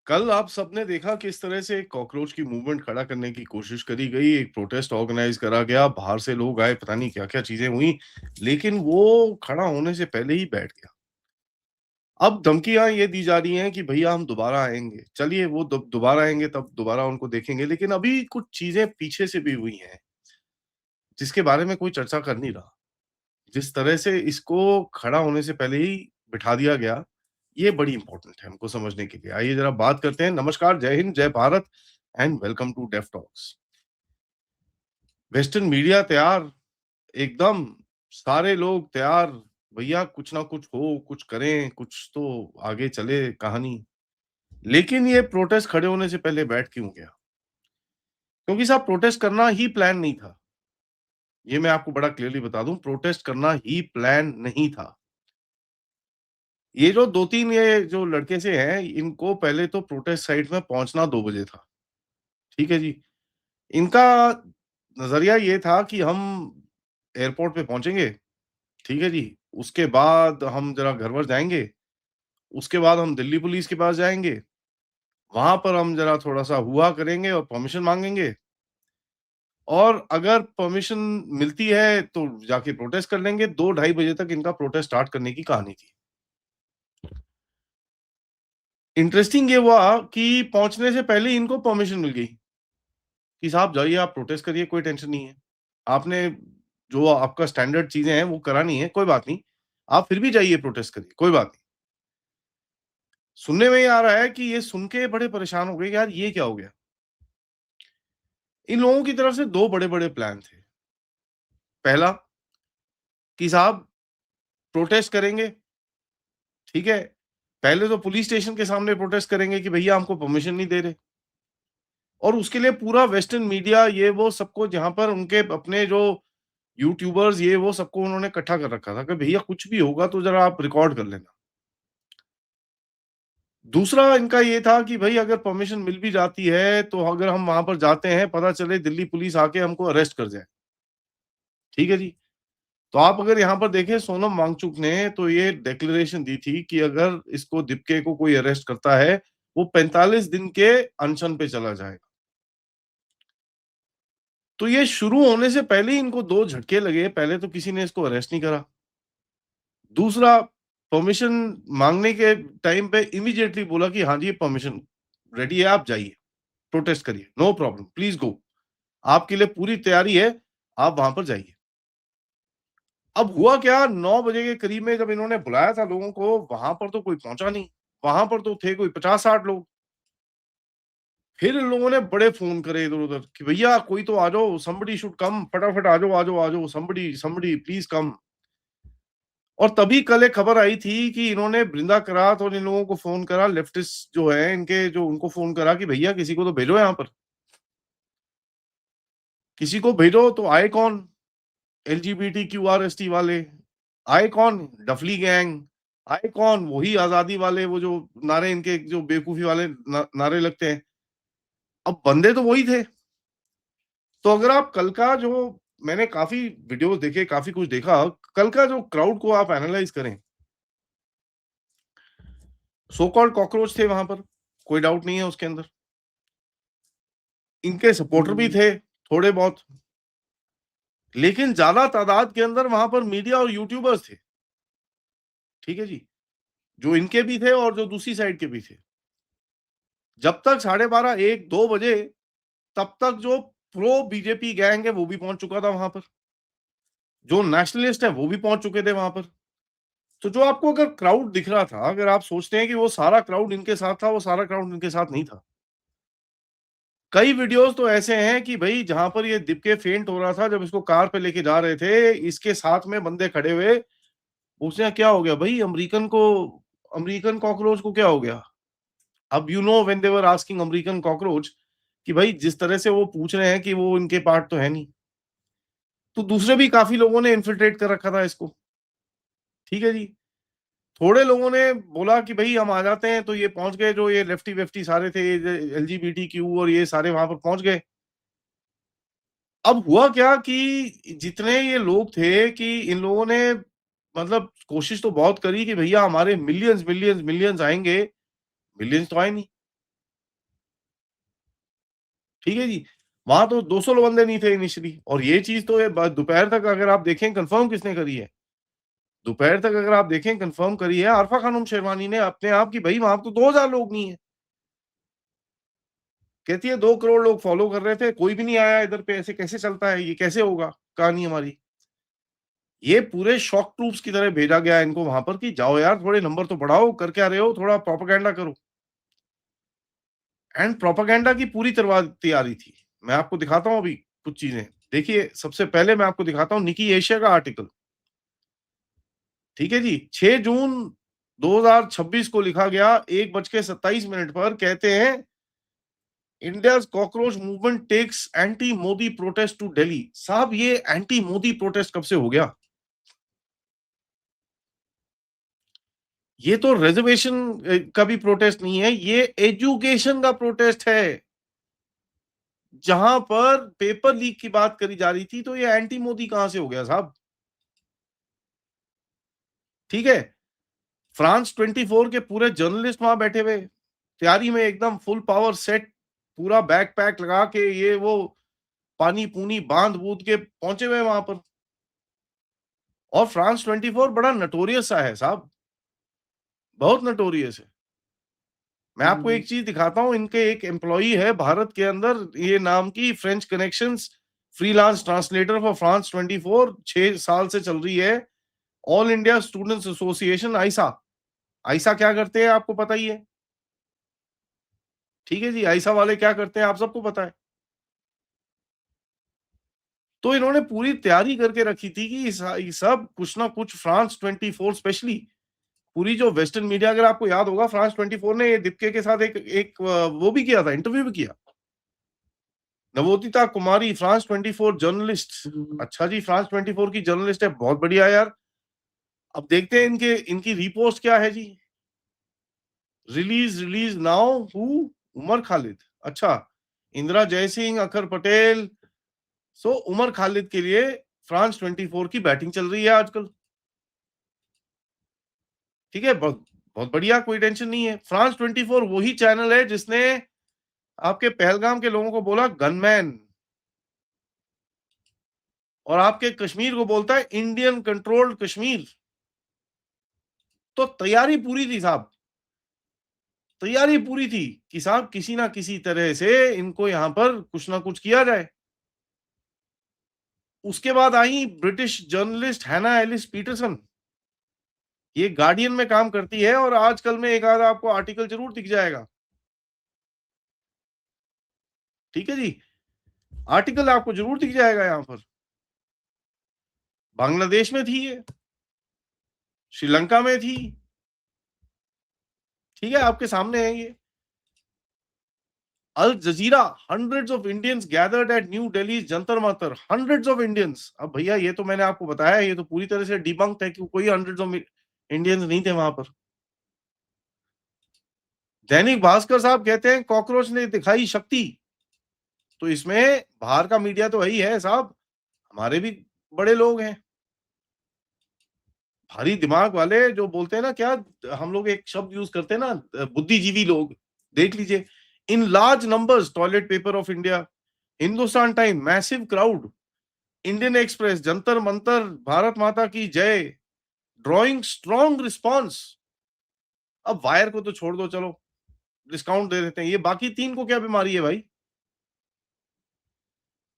कल आप सबने देखा किस तरह से कॉकरोच की मूवमेंट खड़ा करने की कोशिश करी गई, एक प्रोटेस्ट ऑर्गेनाइज करा गया, बाहर से लोग आए, पता नहीं क्या-क्या चीजें हुई, लेकिन वो खड़ा होने से पहले ही बैठ गया। अब धमकियाँ ये दी जा रही हैं कि भैया हम दोबारा आएँगे। चलिए वो दोबारा आएँगे तब दोबारा उनको देखेंगे, लेकिन अभी कुछ चीजें पीछे से भी हुई हैं, जिसके बारे में कोई चर्चा कर नहीं रहा। जिस तरह से इसको खड़ा होने से पहले ही बिठा दिया गया, ये बड़ी इम्पोर्टेंट है हमको समझने के लिए। आइए ज़रा बात करते हैं। नमस्कार, जय हिंद, जय Bharat and welcome to deaf talks. Western media तैयार, एकदम सारे लोग तैयार, भैया कुछ ना कुछ हो, कुछ करें, कुछ तो आगे चले कहानी। लेकिन ये प्रोटेस्ट खड़े होने से पहले बैठ क्यों गया? क्योंकि साहब प्रोटेस्ट करना ही प्लान नहीं था। ये मैं आपको बड़ा क्लियरली बता दूँ, प्रोटेस्ट करना ही प्लान नहीं था। ये जो 2-3 ये जो लड़के से हैं, इनको पहले तो प्रोटेस्ट साइट में पहुँचना 2 बजे था, ठीक है जी? इनका नज़रिया ये था कि हम एयरपोर्ट पे पहुँचेंगे, ठीक है जी? उसके बाद हम ज़रा घर वर जाएँगे, उसके बाद हम दिल्ली पुलिस के पास जाएँगे, वहाँ पर हम ज़रा थोड़ा-सा हुआ करेंगे और परमिशन माँगेंगे और अगर परमिशन मिलती है, तो जाके प्रोटेस्ट कर लेंगे। 2 ढाई बजे तक इनका प्रोटेस्ट स्टार्ट करने की कहानी थी। इंटरेस्टिंग ये हुआ कि पहुँचने से पहले ही इनको परमिशन मिल गई। कि साहब जाइए आप प्रोटेस्ट करिए, कोई टेंशन नहीं है। आपने जो आपका स्टैंडर्ड चीज़ें हैं वो करानी है, कोई बात नहीं। आप फिर भी जाइए प्रोटेस्ट करिए, कोई बात नहीं। सुनने में ये आ रहा है कि ये सुन के बड़े परेशान हो गए, यार ये क्या हो गया? इन लोगों की तरफ से 2 बड़े-बड़े प्लान थे। पहला कि साहब प्रोटेस्ट करेंगे, ठीक है? पहले तो पुलिस स्टेशन के सामने प्रोटेस्ट करेंगे कि भैया हमको परमिशन नहीं दे रहे और उसके लिए पूरा वेस्टर्न मीडिया ये वो सबको जहाँ पर उनके अपने जो यूट्यूबर्स ये वो सबको उन्होंने इकट्ठा कर रखा था कि भैया कुछ भी होगा तो ज़रा आप रिकॉर्ड कर लेना। दूसरा इनका ये था कि भई अगर परमिशन मिल भी जाती है, तो अगर हम वहाँ पर जाते हैं, पता चले दिल्ली पुलिस आके हमको अरेस्ट कर जाए। ठीक है जी? तो आप अगर यहाँ पर देखें सोनम वांगचुक ने तो ये डिक्लेरेशन दी थी कि अगर इसको दीपिका को कोई अरेस्ट करता है, वो 45 दिन के अनशन पे चला जाएगा। तो ये शुरू होने से पहले ही इनको 2 झटके लगे, पहले तो किसी ने इसको अरेस्ट नहीं करा। दूसरा परमिशन माँगने के टाइम पे इमीडिएटली बोला कि हाँ जी, परमिशन रेडी है, आप जाइए, प्रोटेस्ट करिए, नो प्रॉब्लम, प्लीज़ गो। आपके लिए पूरी तैयारी है, आप वहाँ पर जाइए। अब हुआ क्या 9 बजे के करीब में जब इन्होंने बुलाया था लोगों को, वहाँ पर तो कोई पहुँचा नहीं। वहाँ पर तो थे कोई 50-60 लोग। फिर इन लोगों ने बड़े फ़ोन करे इधर-उधर कि भैया कोई तो आ जाओ, समबडी शुड कम, फटाफट आ जाओ, आ जाओ, आ जाओ, समबडी समबडी प्लीज़ कम। और तभी कल एक खबर आई थी कि इन्होंने बृंदा करात और इन लोगों को फ़ोन करा, लेफ्टिस्ट जो है इनके जो उनको फ़ोन करा कि भैया किसी को तो भेजो यहाँ पर। किसी को भेजो तो आए कौन? एलजीबीटीक्यूआरएसटी वाले। आए कौन? डफली गैंग। आए कौन? वही आज़ादी वाले वो जो नारे इनके जो बेवकूफ़ी वाले नारे लगते हैं। अब बंदे तो वही थे। तो अगर आप कल का जो मैंने काफ़ी वीडियोज़ देखे, काफ़ी कुछ देखा, कल का जो क्राउड को आप एनालाइज़ करें, सो कॉल्ड कॉकरोच थे वहाँ पर, कोई डाउट नहीं है उसके अंदर। इनके सपोर्टर भी थे, थोड़े बहुत, लेकिन ज़्यादा तादाद के अंदर वहाँ पर मीडिया और यूट्यूबर्स थे, ठीक है जी? जो इनके भी थे और जो दूसरी साइड के भी थे। जब तक 12:30, 1, 2 बजे तब तक जो प्रो बीजेपी गैंग है वो भी पहुँच चुका था वहाँ पर। जो नेशनलिस्ट है वो भी पहुँच चुके थे वहाँ पर। तो जो आपको अगर क्राउड दिख रहा था, अगर आप सोचते हैं कि वो सारा क्राउड इनके साथ था, वो सारा क्राउड इनके साथ नहीं था। कई वीडियोज़ तो ऐसे हैं कि भई जहाँ पर ये दिप के फेंट हो रहा था, जब इसको कार पे लेके जा रहे थे, इसके साथ में बंदे खड़े हुए, पूछे क्या हो गया भई अमेरिकन कॉकरोच को क्या हो गया? अब you know when they were asking American cockroach कि भाई जिस तरह से वो पूछ रहे हैं कि वो इनके पार्ट तो है नहीं। तो दूसरे भी काफ़ी लोगों ने इन्फिल्ट्रेट कर रखा था इसको, ठीक है जी। थोड़े लोगों ने बोला कि भई हम आ जाते हैं, तो ये पहुँच गए जो ये लेफ्टी-वेफ्टी सारे थे, ये एलजीबीटीक्यू और ये सारे वहाँ पर पहुँच गए। अब हुआ क्या कि जितने ये लोग थे कि इन लोगों ने मतलब कोशिश तो बहुत करी कि भैया हमारे मिलियंस, मिलियंस, मिलियंस आएँगे, मिलियंस तो आए नहीं। ठीक है जी। वहां तो 200 बंदे नहीं थे इनिशियली, और ये चीज तो दोपहर तक अगर आप देखें कंफर्म किसने करी है, दोपहर तक अगर आप देखें कंफर्म करी है आरफा खानम शेरवानी ने अपने आप की, भाई वहां तो 2000 लोग नहीं है। कहती है 2 करोड़ लोग फॉलो कर रहे थे, कोई भी नहीं आया इधर पे, ऐसे कैसे चलता है, ये कैसे होगा कहानी हमारी। ये पूरे शॉक ट्रूप्स की तरह भेजा गया है इनको वहां पर कि जाओ यार थोड़े नंबर तो बढ़ाओ, कर क्या रहे हो, थोड़ा प्रोपेगेंडा करो। एंड प्रोपेगेंडा की पूरी तैयारी थी। मैं आपको दिखाता हूँ अभी कुछ चीजें। देखिए सबसे पहले मैं आपको दिखाता हूँ निकी एशिया का आर्टिकल। ठीक है जी, 6 जून 2026 को लिखा गया, 1:27 पर कहते हैं India's cockroach movement takes anti Modi protest to Delhi. साहब ये एंटी मोदी प्रोटेस्ट कब से हो गया? ये तो रिजर्वेशन का भी प्रोटेस्ट नहीं है, ये एजुकेशन का प्रोटेस्ट है। जहां पर पेपर लीक की बात करी जा रही थी, तो ये एंटी मोदी कहां से हो गया साहब? ठीक है। फ्रांस 24 के पूरे जर्नलिस्ट वहां बैठे हुए, तैयारी में एकदम फुल पावर सेट, पूरा बैग पैक लगा के, ये वो पानी पूनी बांध बूंद के पहुंचे हुए वहां पर। और फ्रांस 24 बड़ा नटोरियस सा है साहब, बहुत नटोरियस है। मैं आपको एक चीज दिखाता हूँ, इनके एक एम्प्लॉई है भारत के अंदर, ये नाम की French connections freelance translator for France 24, 6 साल से चल रही है। ऑल इंडिया स्टूडेंट्स एसोसिएशन आइसा। आइसा क्या करते हैं आपको पता ही है। ठीक है जी, आइसा वाले क्या करते हैं आप सबको पता है। तो इन्होंने पूरी तैयारी करके रखी थी कि ये सब कुछ ना कुछ फ्रांस 24 स्पेशली, पूरी जो वेस्टर्न मीडिया, अगर आपको याद होगा फ्रांस 24 ने दीपिका के साथ एक वो भी किया था, इंटरव्यू भी किया। नवोदिता कुमारी फ्रांस 24 जर्नलिस्ट। अच्छा जी, फ्रांस 24 की जर्नलिस्ट है, बहुत बढ़िया यार। अब देखते हैं इनके इनकी रीपोस्ट क्या है जी। Release now who, Umar Khalid. अच्छा, इंदिरा जयसिंह, अखर पटेल। सो उमर खालिद के लिए फ्रांस 24 की बैटिंग चल रही है आजकल। ठीक है, बहुत बहुत बढ़िया, कोई टेंशन नहीं है। फ्रांस 24 वही चैनल है जिसने आपके पहलगाम के लोगों को बोला गनमैन, और आपके कश्मीर को बोलता है इंडियन कंट्रोल्ड कश्मीर। तो तैयारी पूरी थी साहब, तैयारी पूरी थी कि साहब किसी ना किसी तरह से इनको यहां पर कुछ ना कुछ किया जाए। उसके बाद आई ब्रिटिश जर्नलिस्ट हैना एलिस पीटरसन, ये गार्डियन में काम करती है, और आजकल में एक आधा आपको आर्टिकल जरूर दिख जाएगा। ठीक है जी, आर्टिकल आपको जरूर दिख जाएगा यहां पर। बांग्लादेश में थी ये, श्रीलंका में थी। ठीक है, आपके सामने है ये। Al Jazeera, hundreds of Indians gathered at new Delhi Jantar Mantar, hundreds of Indians. अब भैया ये तो मैंने आपको बताया, ये तो पूरी तरह से डिबंक्ड है कि कोई हंड्रेड्स ऑफ इंडियंस नहीं थे वहां पर। दैनिक भास्कर साहब कहते हैं कॉकरोच ने दिखाई शक्ति। तो इसमें बाहर का मीडिया तो वही है साहब, हमारे भी बड़े लोग हैं, भारी दिमाग वाले, जो बोलते हैं ना, क्या हम लोग एक शब्द यूज करते हैं ना, बुद्धिजीवी लोग। देख लीजिए, in large numbers toilet paper of India, Hindustan time massive crowd, Indian express Jantar Mantar, Bharat माता की जय, ड्रॉइंग स्ट्रॉन्ग रिस्पॉन्स। अब वायर को तो छोड़ दो, चलो डिस्काउंट दे देते हैं, ये बाकी 3 को क्या बीमारी है भाई।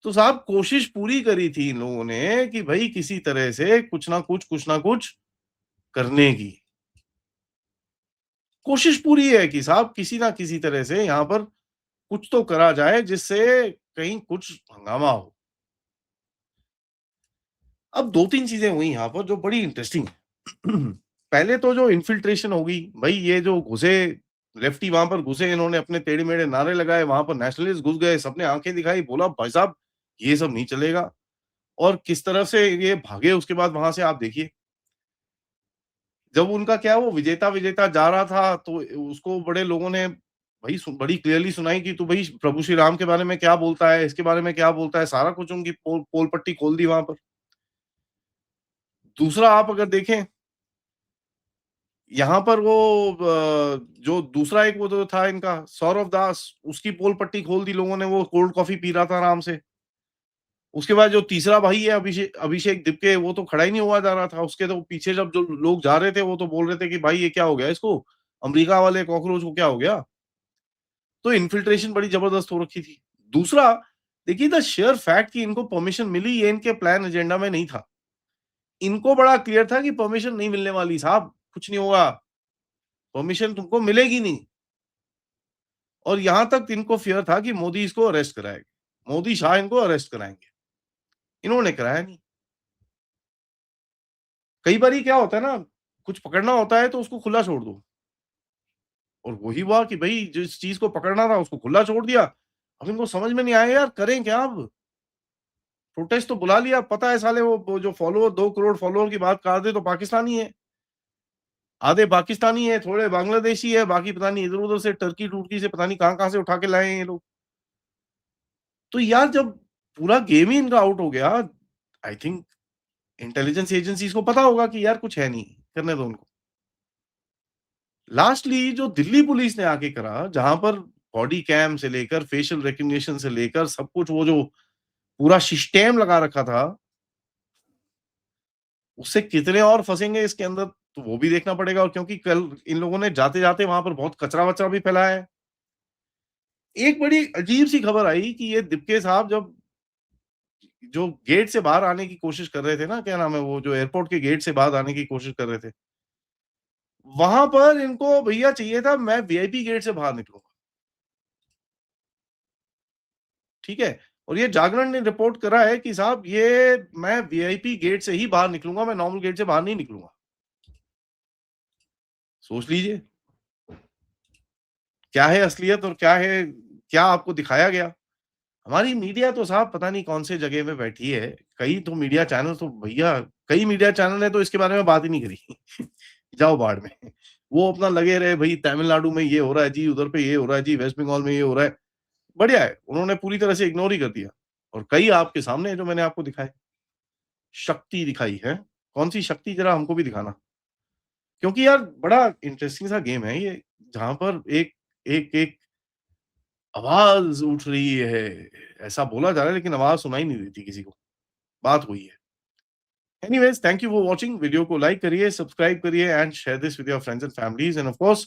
तो साहब कोशिश पूरी करी थी इन लोगों ने कि भाई किसी तरह से कुछ ना कुछ करने की कोशिश पूरी है कि साहब किसी ना किसी तरह से यहाँ पर कुछ तो करा जाए जिससे कहीं कुछ हंगामा हो। अब 2-3 चीजें हुई यहाँ पर जो बड़ी इंटरेस्टिंग है। पहले तो जो इन्फिल्ट्रेशन होगी, भाई ये जो घुसे, लेफ्टी वहां पर घुसे, इन्होंने अपने टेढ़े मेढ़े नारे लगाए, वहां पर नेशनलिस्ट घुस गए, सबने आंखें दिखाई, बोला भाई साहब ये सब नहीं चलेगा। और किस तरह से ये भागे उसके बाद वहां से, आप देखिए। जब उनका क्या, वो विजेता विजेता जा रहा था, तो उसको बड़े लोगों ने भाई बड़ी क्लियरली सुनाई कि तू भाई प्रभु श्री राम के बारे में क्या बोलता है, इसके बारे में क्या बोलता है, सारा कुछ उनकी पोल पट्टी खोल दी वहां पर। दूसरा आप अगर देखें, यहाँ पर वो जो दूसरा एक वो जो था इनका सौरव दास, उसकी पोल पट्टी खोल दी लोगों ने, वो कोल्ड कॉफी पी रहा था आराम से। उसके बाद जो तीसरा भाई है अभिषेक दिपके, वो तो खड़ा ही नहीं हुआ जा रहा था। उसके तो पीछे जब जो लोग जा रहे थे वो तो बोल रहे थे कि भाई ये क्या हो गया इसको, अमेरिका वाले कॉकरोच को क्या हो गया। तो इन्फिल्ट्रेशन बड़ी जबरदस्त हो रखी थी। दूसरा, देखिए द शेयर फैक्ट कि इनको परमिशन मिली, ये इनके प्लान एजेंडा में नहीं था। इनको बड़ा क्लियर था कि परमिशन नहीं मिलने वाली साहब, कुछ नहीं होगा, परमिशन तुमको मिलेगी नहीं। और यहां तक इनको फियर था कि मोदी इसको अरेस्ट कराएगा, मोदी शाह इनको अरेस्ट कराएंगे। इन्होंने कराया नहीं। कई बार क्या होता है ना, कुछ पकड़ना होता है तो उसको खुला छोड़ दो, और वही हुआ कि भाई जिस चीज को पकड़ना था उसको खुला छोड़ दिया। अब इनको समझ में नहीं आया यार करें क्या अब। प्रोटेस्ट तो बुला लिया, पता है साले वो जो फॉलोअर 2 करोड़ फॉलोअर की बात कर दे तो पाकिस्तानी है, आधे पाकिस्तानी है, थोड़े बांग्लादेशी है, बाकी पता नहीं इधर उधर से टर्की टुर्की से पता नहीं कहां कहां से उठा के लाए हैं ये लोग। तो यार जब पूरा गेम ही इनका आउट हो गया, आई थिंक इंटेलिजेंस एजेंसीज को पता होगा कि यार कुछ है नहीं, करने दो उनको। लास्टली जो दिल्ली पुलिस ने आके करा, जहां पर बॉडी कैम से लेकर फेशियल रिकग्निशन से लेकर सब कुछ, वो जो पूरा सिस्टम लगा रखा था, उससे कितने और फंसेंगे इसके अंदर तो वो भी देखना पड़ेगा। और क्योंकि कल इन लोगों ने जाते जाते वहां पर बहुत कचरा वचरा भी फैलाया है। एक बड़ी अजीब सी खबर आई कि ये दिप्के साहब जब जो गेट से बाहर आने की कोशिश कर रहे थे ना, क्या नाम है वो, जो एयरपोर्ट के गेट से बाहर आने की कोशिश कर रहे थे, वहां पर इनको भैया चाहिए था मैं वीआईपी गेट से बाहर निकलूंगा। ठीक है। और ये जागरण ने रिपोर्ट करा है कि साहब ये मैं वीआईपी गेट से ही बाहर निकलूंगा, मैं नॉर्मल गेट से बाहर नहीं निकलूंगा। सोच लीजिए क्या है असलियत और क्या है, क्या आपको दिखाया गया। हमारी मीडिया तो साहब पता नहीं कौन से जगह में बैठी है। कई तो मीडिया चैनल तो भैया, कई मीडिया चैनल ने तो इसके बारे में बात ही नहीं करी। जाओ बाढ़ में। वो अपना लगे रहे भाई, तमिलनाडु में ये हो रहा है जी, उधर पे ये हो रहा है जी, वेस्ट बंगाल में ये हो रहा है। बढ़िया है, उन्होंने पूरी तरह से इग्नोर ही कर दिया। और कई आपके सामने है जो मैंने आपको दिखाए, शक्ति दिखाई है। कौन सी शक्ति, जरा हमको भी दिखाना। क्योंकि यार बड़ा इंटरेस्टिंग सा गेम है ये, जहां पर एक एक एक आवाज उठ रही है, ऐसा बोला जा रहा है, लेकिन आवाज सुनाई नहीं देती किसी को। बात हुई है। Anyways, thank you for watching. Video को लाइक करिए, सब्सक्राइब करिए and share this with your friends and families. End of course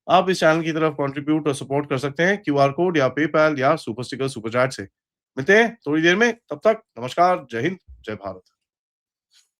आप इस चैनल की तरफ कंट्रीब्यूट और सपोर्ट कर सकते हैं क्यूआर कोड या पेपैल या सुपर स्टिकर सुपर चैट से। मिलते हैं थोड़ी देर में, तब तक नमस्कार, जय हिंद, जय भारत।